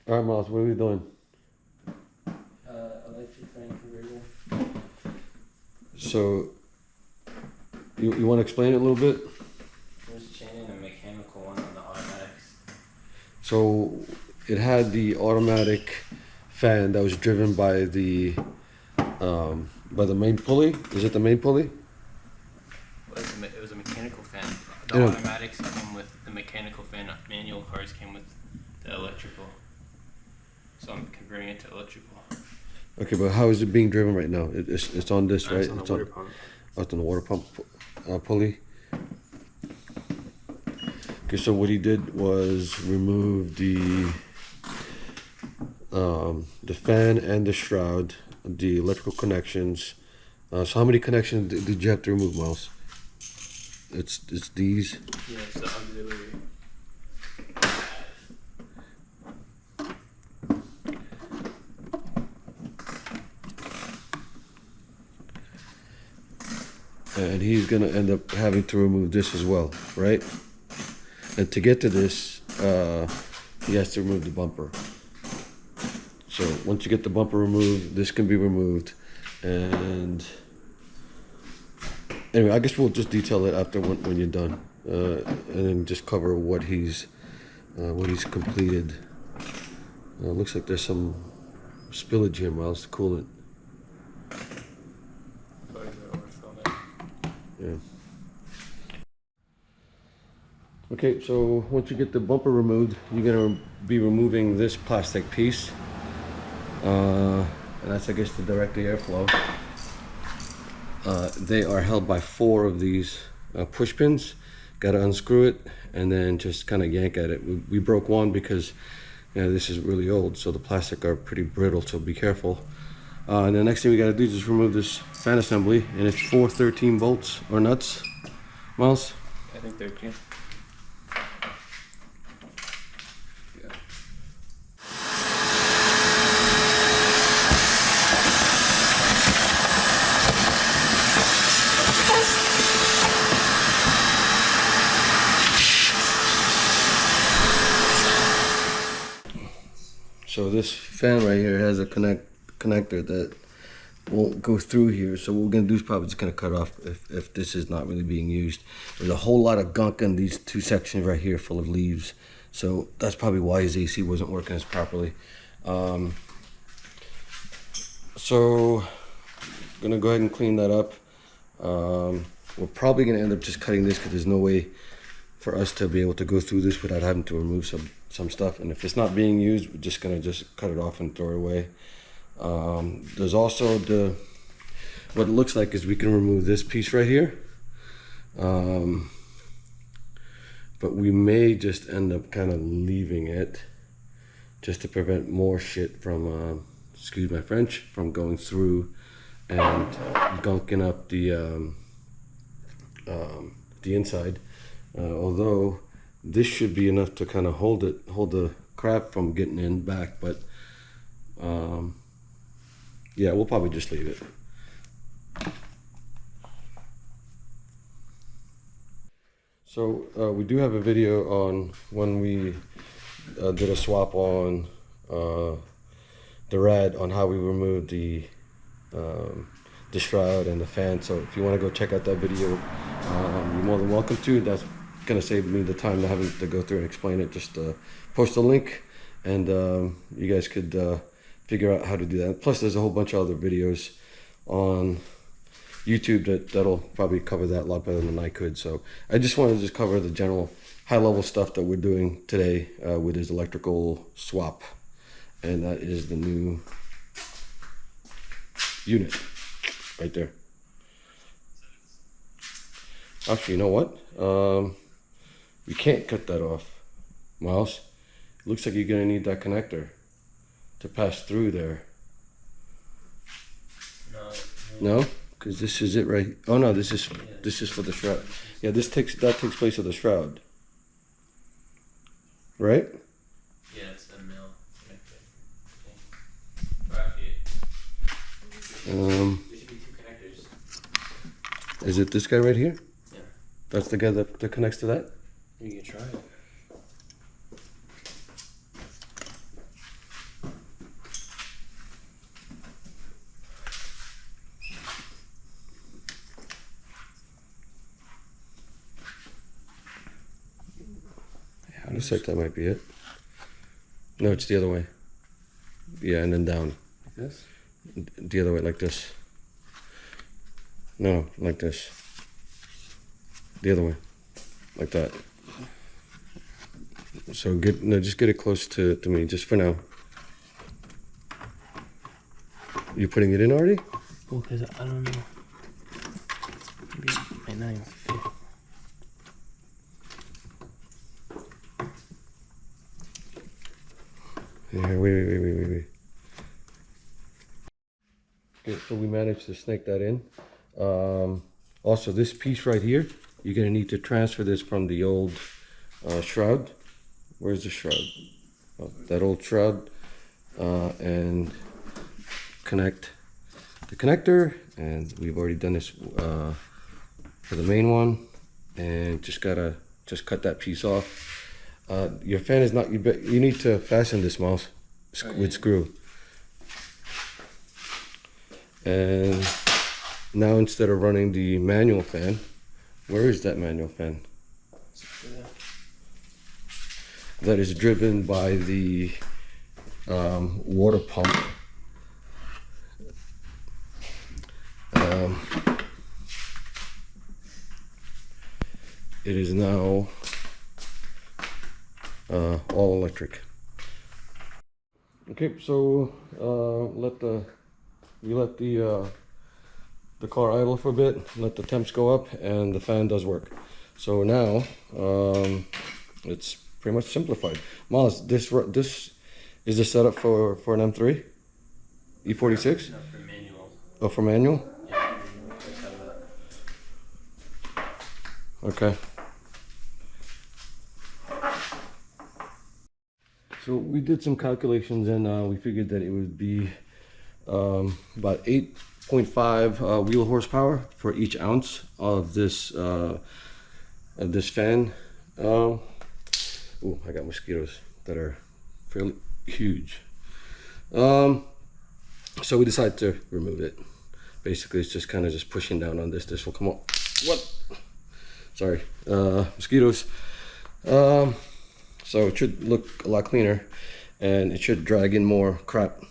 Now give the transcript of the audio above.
All right, Miles, what are we doing? Electric fan converter. So, you want to explain it a little bit? Just changing a mechanical one on the automatics. So, it had the automatic fan that was driven by the main pulley. Is it the main pulley? Well, it was a mechanical fan. The Yeah. automatics came with the mechanical fan. Manual cars came with the electrical. So I'm converting it to electrical. Okay, but how is it being driven right now? It's on this, right? It's on the water pump. Oh, it's on the water pump pulley. Okay, so what he did was remove the fan and the shroud, the electrical connections. So how many connections did you have to remove, Miles? It's these. Yeah, it's the auxiliary. And he's gonna end up having to remove this as well, right? And to get to this, he has to remove the bumper. So once you get the bumper removed, this can be removed. And anyway, I guess we'll just detail it after when you're done, and then just cover what he's completed. Looks like there's some spillage here, Miles, to cool it. Yeah. Okay, so once you get the bumper removed, you're gonna be removing this plastic piece. And that's, I guess, to direct the airflow. They are held by 4 of these push pins. Got to unscrew it and then just kind of yank at it. We broke one because this is really old, so the plastic are pretty brittle, so be careful. And the next thing we got to do is just remove this fan assembly, and it's 4 13 bolts or nuts. Miles? I think 13. So this fan right here has a connector that won't go through here. So what we're gonna do is probably just gonna cut off if this is not really being used. There's a whole lot of gunk in these 2 sections right here full of leaves. So that's probably why his AC wasn't working as properly. So gonna go ahead and clean that up. We're probably gonna end up just cutting this because there's no way for us to be able to go through this without having to remove some stuff. And if it's not being used, we're just gonna cut it off and throw it away. There's also what it looks like is we can remove this piece right here. But we may just end up kind of leaving it just to prevent more shit from, excuse my French, from going through and gunking up the inside. Although this should be enough to kind of hold the crap from getting in back, but yeah, we'll probably just leave it. So we do have a video on when we did a swap on the rad on how we removed the shroud and the fan. So if you want to go check out that video, you're more than welcome to. That's gonna save me the time to having to go through and explain it. Just post a link, and you guys could figure out how to do that. Plus, there's a whole bunch of other videos on YouTube that'll probably cover that a lot better than I could. So I just wanted to just cover the general high-level stuff that we're doing today with his electrical swap, and that is the new unit right there. Actually, you know what? We can't cut that off, Miles. It looks like you're gonna need that connector to pass through there. No, because this is it right. Oh no, this is for the shroud. Yeah, that takes place of the shroud, right? Yeah, it's the mill connector. There should be 2 connectors. Is it this guy right here? Yeah. That's the guy that connects to that? You can try it. Looks like that might be it. No, it's the other way. Yeah, and then down. Like this? The other way, like this. No, like this. The other way. Like that. So just get it close to me, just for now. You putting it in already? Well, because I don't know. Maybe it might not even fit. Here, wait. Okay, so we managed to snake that in. Also, this piece right here, you're gonna need to transfer this from the old shroud. Where's the shroud? Oh, that old shroud, and connect the connector. And we've already done this for the main one, and just cut that piece off. Your fan is not. You need to fasten this mouse with screw. And now instead of running the manual fan, where is that manual fan? That is driven by the water pump. It is now all electric. Okay, so let the car idle for a bit, let the temps go up, and the fan does work. So now it's pretty much simplified. Miles, this is the setup for an M3 E46? No, for manual. Oh, for manual? Yeah, just have that. Okay. So we did some calculations, and we figured that it would be about 8.5 wheel horsepower for each ounce of this fan. Oh, I got mosquitoes that are fairly huge. So we decided to remove it. Basically, it's just kind of just pushing down on this. This will come up. What? Sorry, mosquitoes. So it should look a lot cleaner, and it should drag in more crap